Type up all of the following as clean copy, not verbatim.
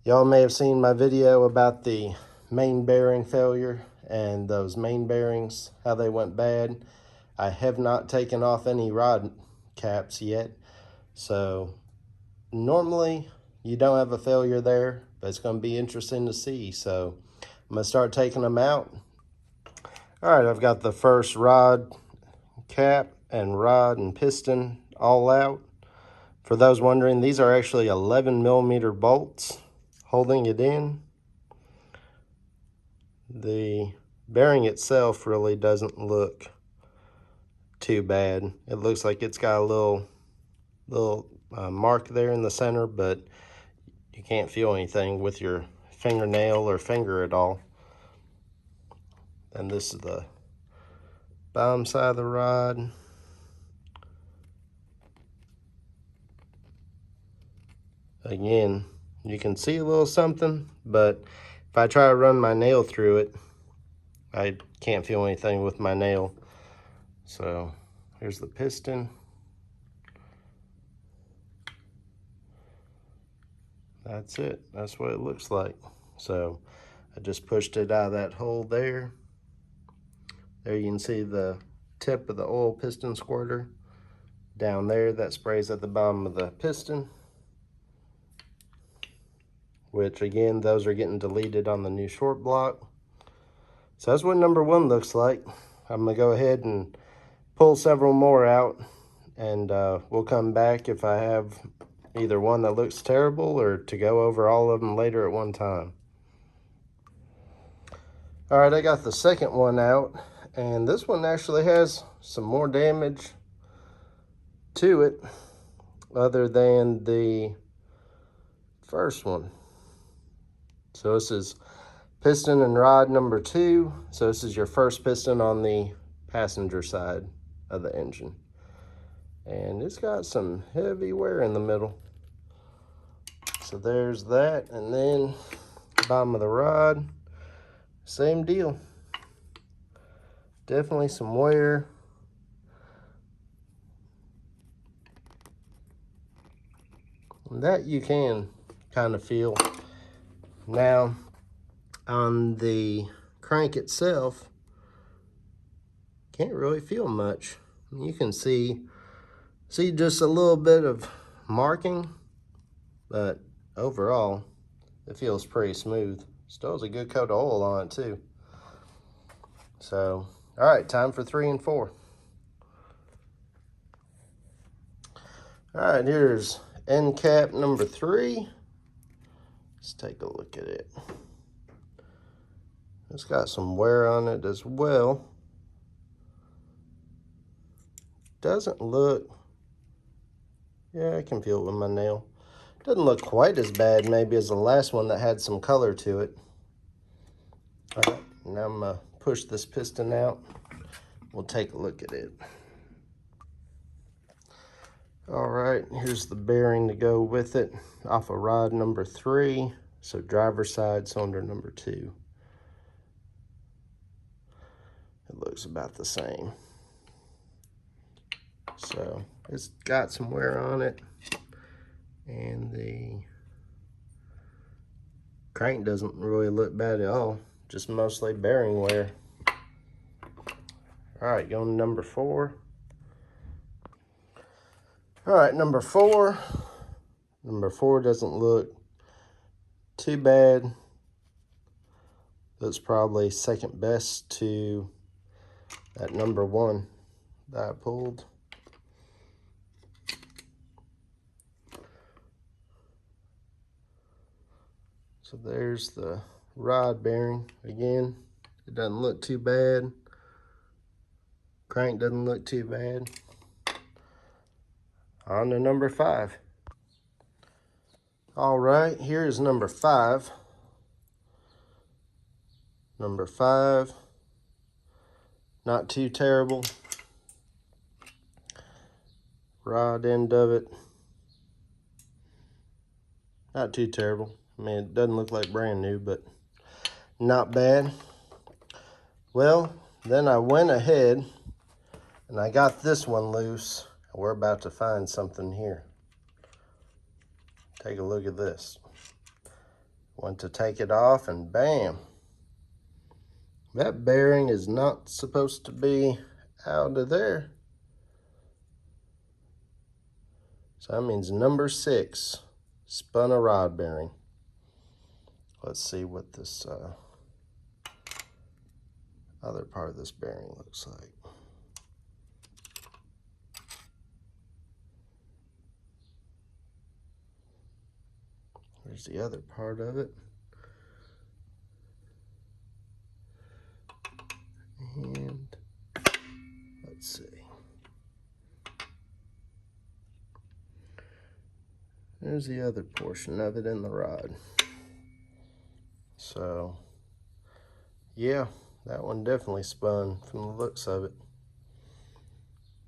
Y'all may have seen my video about the main bearing failure and those main bearings, how they went bad. I have not taken off any rod caps yet. So normally you don't have a failure there, but it's going to be interesting to see. So I'm going to start taking them out. All right, I've got the first rod cap and rod and piston all out. For those wondering, these are actually 11mm bolts holding it in. The bearing itself really doesn't look too bad. It looks like it's got a little mark there in the center, but you can't feel anything with your fingernail or finger at all. And this is the bottom side of the rod. Again, you can see a little something, but if I try to run my nail through it, I can't feel anything with my nail. So here's the piston. That's it. That's what it looks like. So I just pushed it out of that hole there. There you can see the tip of the oil piston squirter. Down there, that sprays at the bottom of the piston, which again, those are getting deleted on the new short block. So that's what number one looks like. I'm gonna go ahead and pull several more out, and we'll come back if I have either one that looks terrible or to go over all of them later at one time. All right, I got the second one out, and this one actually has some more damage to it other than the first one. So this is piston and rod number 2. So this is your first piston on the passenger side of the engine. And it's got some heavy wear in the middle. So there's that. And then bottom of the rod, same deal. Definitely some wear. And that you can kind of feel. Now, on the crank itself, can't really feel much. You can see just a little bit of marking, but overall, it feels pretty smooth. Still has a good coat of oil on it too. So, all right, time for 3 and 4. All right, here's end cap number 3. Let's take a look at it. It's got some wear on it as well. Doesn't look, yeah, I can feel it with my nail. Doesn't look quite as bad maybe as the last one that had some color to it. All right, now I'm gonna push this piston out. We'll take a look at it. All right, here's the bearing to go with it off of rod number 3. So driver's side, cylinder number 2. It looks about the same. So it's got some wear on it, and the crank doesn't really look bad at all, just mostly bearing wear. All right, going to number 4. All right, number 4. Number 4 doesn't look too bad. That's probably second best to that number 1 that I pulled. So there's the rod bearing. Again, it doesn't look too bad. Crank doesn't look too bad. On to number 5. All right, here is number 5. Number 5, not too terrible. Rod end of it, not too terrible. I mean, it doesn't look like brand new, but not bad. Well, then I went ahead and I got this one loose. We're about to find something here. Take a look at this. Went to take it off and bam. That bearing is not supposed to be out of there. So that means number 6 spun a rod bearing. Let's see what this other part of this bearing looks like. There's the other part of it. And let's see. There's the other portion of it in the rod. So, yeah, that one definitely spun from the looks of it.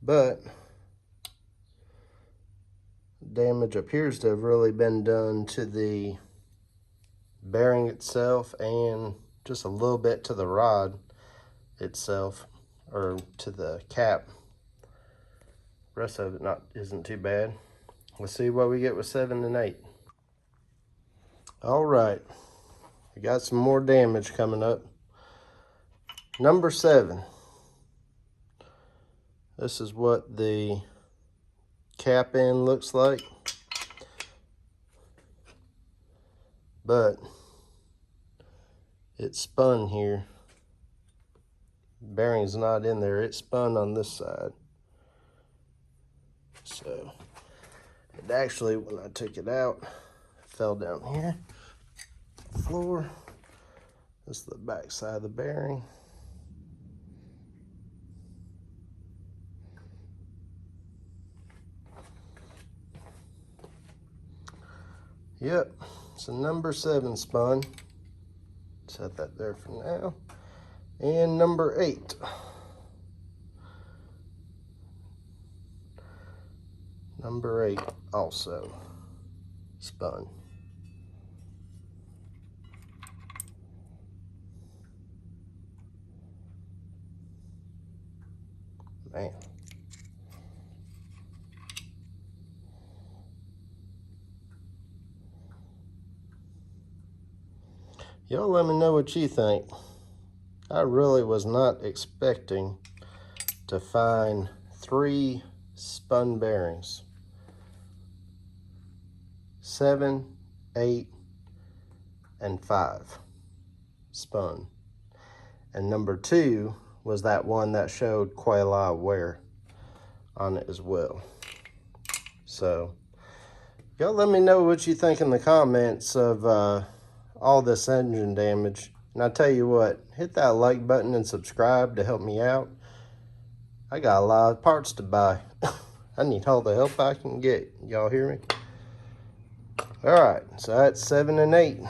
But damage appears to have really been done to the bearing itself and just a little bit to the rod itself, or to the cap. Rest of it isn't too bad. Let's see what we get with 7 and 8. All right, we got some more damage coming up. Number 7. This is what the cap end looks like. But it spun here. Bearing's not in there. It spun on this side. So it actually, when I took it out, it fell down here. Floor. This is the back side of the bearing. Yep, so number 7 spun. Set that there for now. And number 8. Number 8 also spun. Man. Y'all let me know what you think. I really was not expecting to find 3 spun bearings. 7, 8, and 5 spun. And number 2 was that one that showed quite a lot of wear on it as well. So y'all let me know what you think in the comments of all this engine damage. And I tell you what, hit that like button and subscribe to help me out. I got a lot of parts to buy. I need all the help I can get. Y'all hear me? All right, so that's 7 and 8.